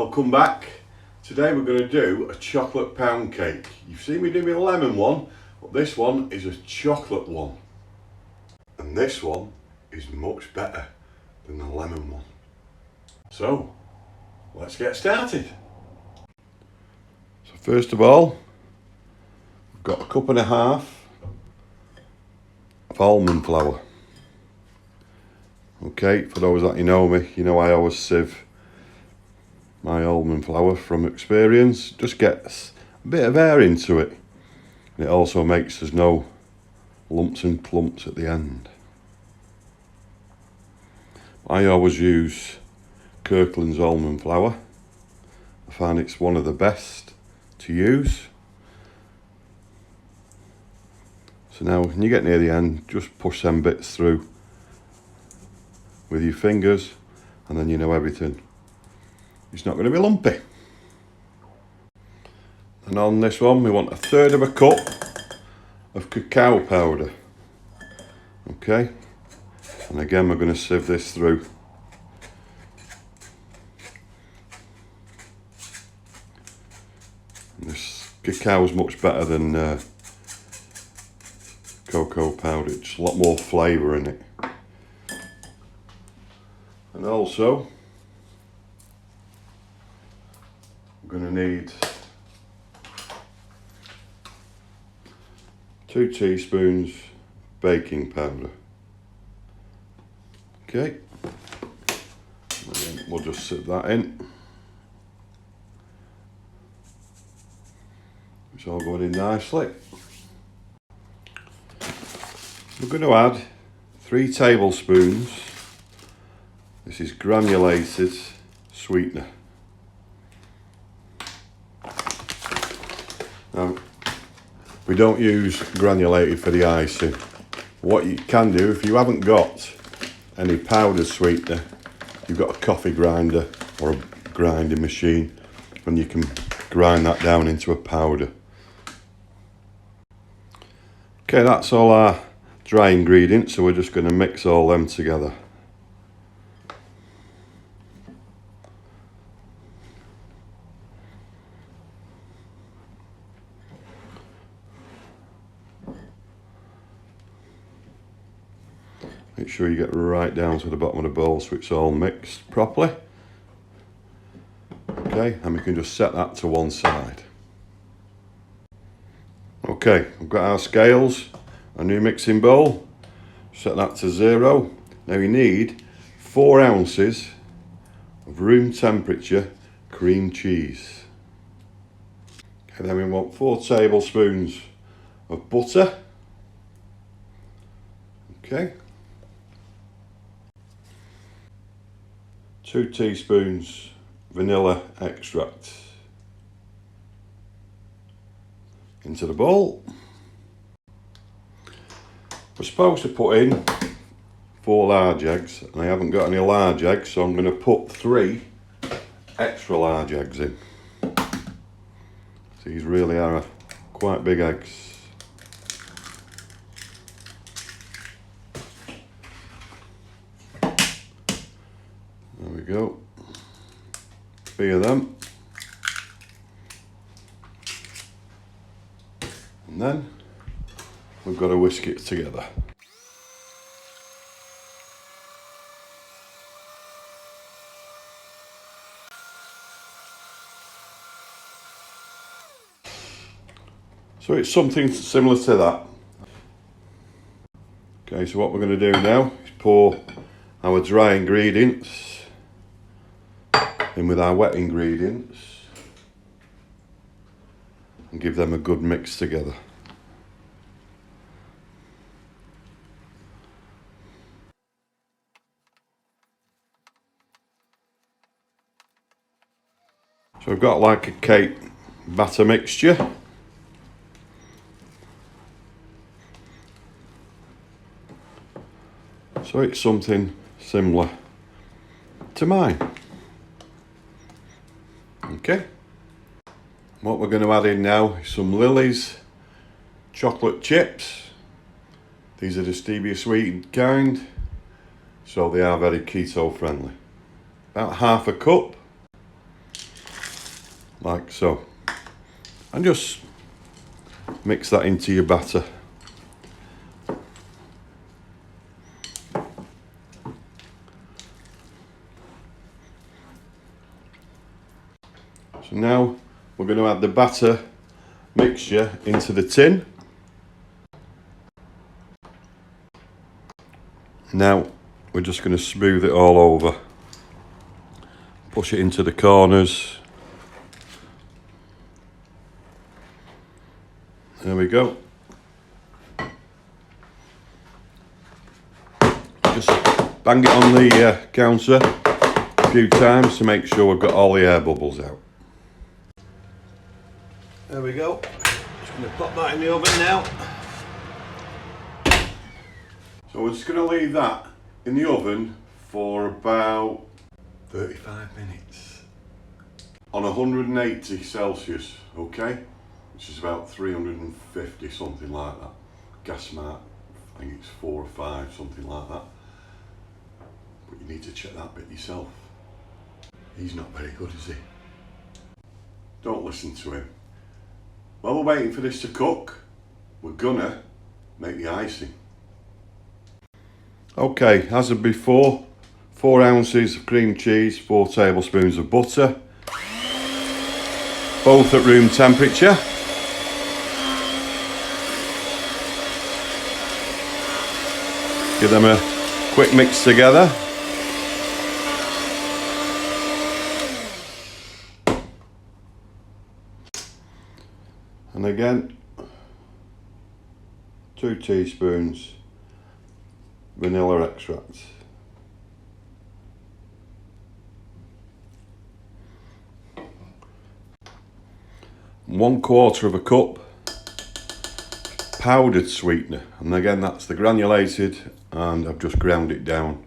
welcome back. Today we're going to do a chocolate pound cake. You've seen me do my lemon one, but this one is a chocolate one. And this one is much better than the lemon one. So, let's get started. So first of all, I've got a cup and a half of almond flour. Okay, for those that you know me, you know I always sieve my almond flour from experience. Just gets a bit of air into it. And it also makes there's no lumps and clumps at the end. I always use Kirkland's almond flour. I find it's one of the best to use. So now when you get near the end, just push them bits through with your fingers, and then you know everything. It's not going to be lumpy. And on this one, we want 1/3 of a cup of cacao powder. Okay, and again, we're going to sieve this through. And this cacao is much better than cocoa powder. It's a lot more flavour in it. And also, we're going to need 2 teaspoons baking powder. Okay, and then we'll just sit that in. It's all going in nicely. We're going to add 3 tablespoons. This is granulated sweetener. Now, we don't use granulated for the icing. What you can do, if you haven't got any powdered sweetener, you've got a coffee grinder or a grinding machine, and you can grind that down into a powder. Okay, that's all our dry ingredients, so we're just going to mix all them together. Make sure you get right down to the bottom of the bowl so it's all mixed properly. Okay, and we can just set that to one side. Okay, we've got our scales, a new mixing bowl, set that to 0. Now you need 4 ounces of room temperature cream cheese. Okay, then we want 4 tablespoons of butter. Okay. 2 teaspoons vanilla extract into the bowl. We're supposed to put in 4 large eggs, and I haven't got any large eggs, so I'm going to put 3 extra large eggs in. These really are quite big eggs. There we go. 3 of them. And then we've got to whisk it together. So it's something similar to that. Okay, so what we're going to do now is pour our dry ingredients in with our wet ingredients and give them a good mix together. So we've got like a cake batter mixture. So it's something similar to mine. Okay. What we're going to add in now is some Lily's chocolate chips. These are the stevia sweetened kind, so they are very keto friendly. About half a cup. like so, and just mix that into your batter. So now we're going to add the batter mixture into the tin. Now we're just going to smooth it all over, push it into the corners. There we go. Just bang it on the counter a few times to make sure we've got all the air bubbles out. There we go. Just going to pop that in the oven now. So we're just going to leave that in the oven for about 35 minutes on 180 Celsius, okay? Which is about 350, something like that. Gas mark, I think it's 4 or 5, something like that. But you need to check that bit yourself. He's not very good, is he? Don't listen to him. While we're waiting for this to cook, we're gonna make the icing. Okay, as of before, 4 ounces of cream cheese, 4 tablespoons of butter, both at room temperature. Give them a quick mix together. And again, 2 teaspoons vanilla extract. One-quarter of a cup powdered sweetener, and again that's the granulated, and I've just ground it down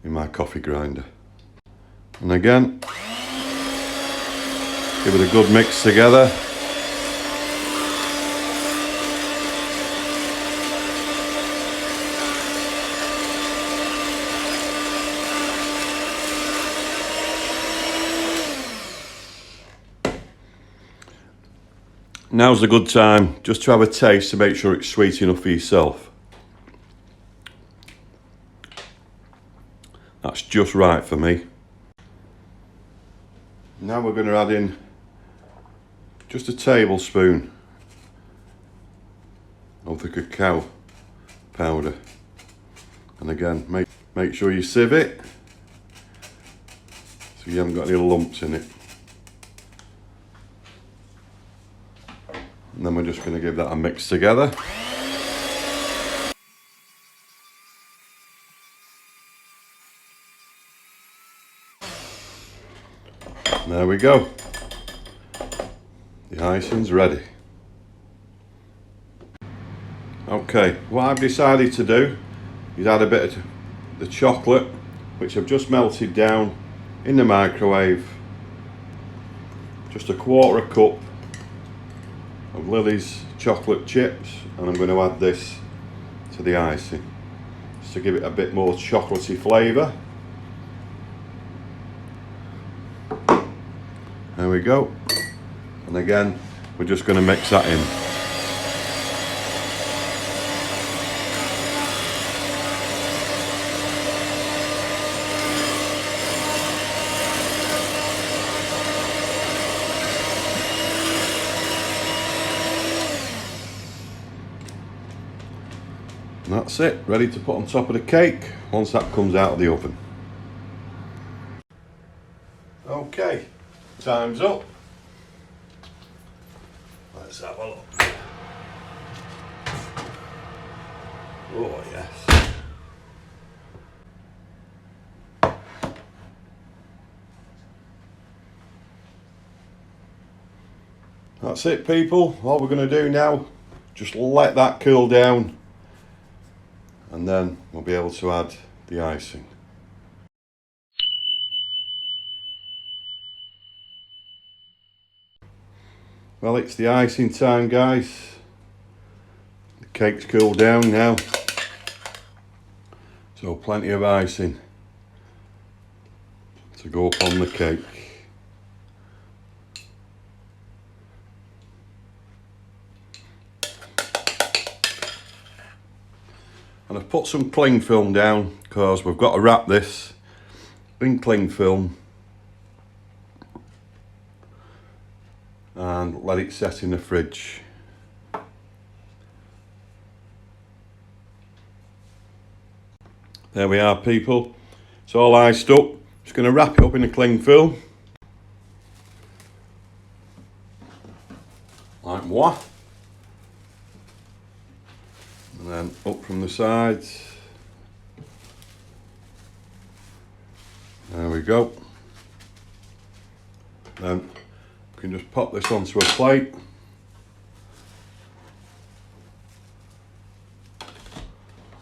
in my coffee grinder. And again, give it a good mix together. Now's a good time just to have a taste to make sure it's sweet enough for yourself. That's just right for me. Now we're going to add in just a tablespoon of the cacao powder. And again, make sure you sieve it so you haven't got any lumps in it. And then we're just going to give that a mix together. And there we go. The icing's ready. Okay, what I've decided to do is add a bit of the chocolate, which I've just melted down in the microwave. Just a quarter a cup of Lily's chocolate chips, and I'm going to add this to the icing just to give it a bit more chocolatey flavour. There we go. And again, we're just going to mix that in. And that's it, ready to put on top of the cake once that comes out of the oven. Okay, time's up. Let's have a look. Oh yes. That's it, people. What we're going to do now, just let that cool down, and then we'll be able to add the icing. Well, it's the icing time, guys. The cake's cooled down now, so plenty of icing to go up on the cake. And I've put some cling film down because we've got to wrap this in cling film and let it set in the fridge. There we are, people. It's all iced up. Just going to wrap it up in the cling film. Like moi. And then up from the sides. There we go. Then we can just pop this onto a plate.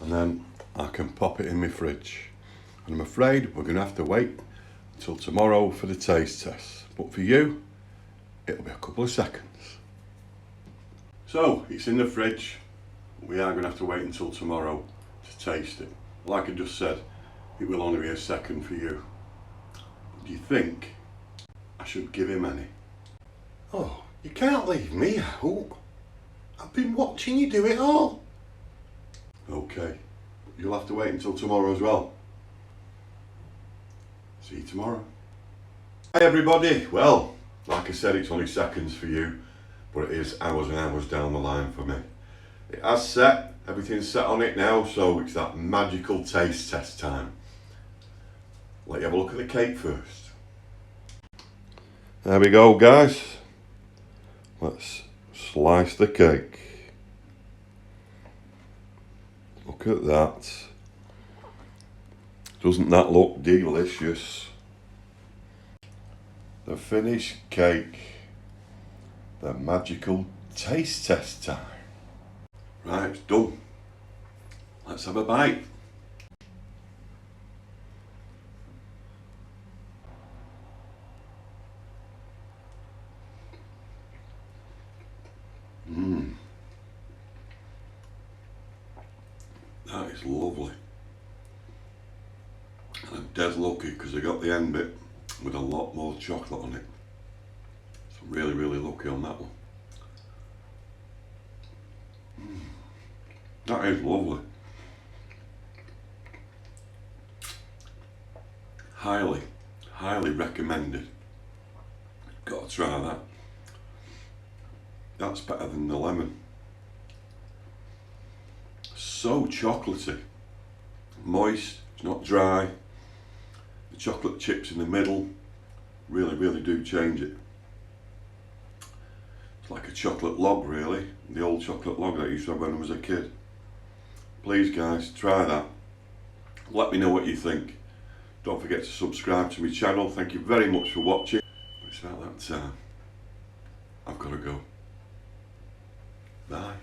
And then I can pop it in my fridge. And I'm afraid we're going to have to wait until tomorrow for the taste test. But for you, it'll be a couple of seconds. So, it's in the fridge. We are going to have to wait until tomorrow to taste it. Like I just said, it will only be a second for you. Do you think I should give him any? Oh, you can't leave me out. I've been watching you do it all. Okay, you'll have to wait until tomorrow as well. See you tomorrow. Hi everybody. Well, like I said, it's only seconds for you, but it is hours and hours down the line for me. It has set, everything's set on it now, so it's that magical taste test time. Let you have a look at the cake first. There we go, guys. Let's slice the cake. Look at that. Doesn't that look delicious? The finished cake. The magical taste test time. Right, it's done. Let's have a bite. That is lovely. And I'm dead lucky because I got the end bit with a lot more chocolate on it. So I'm really, really lucky on that one. That is lovely. Highly, highly recommended. Got to try that. That's better than the lemon. So chocolatey, moist, it's not dry. The chocolate chips in the middle really, really do change it. It's like a chocolate log, really. The old chocolate log that I used to have when I was a kid. Please guys, try that. Let me know what you think. Don't forget to subscribe to my channel. Thank you very much for watching. It's about that time. I've got to go. Bye.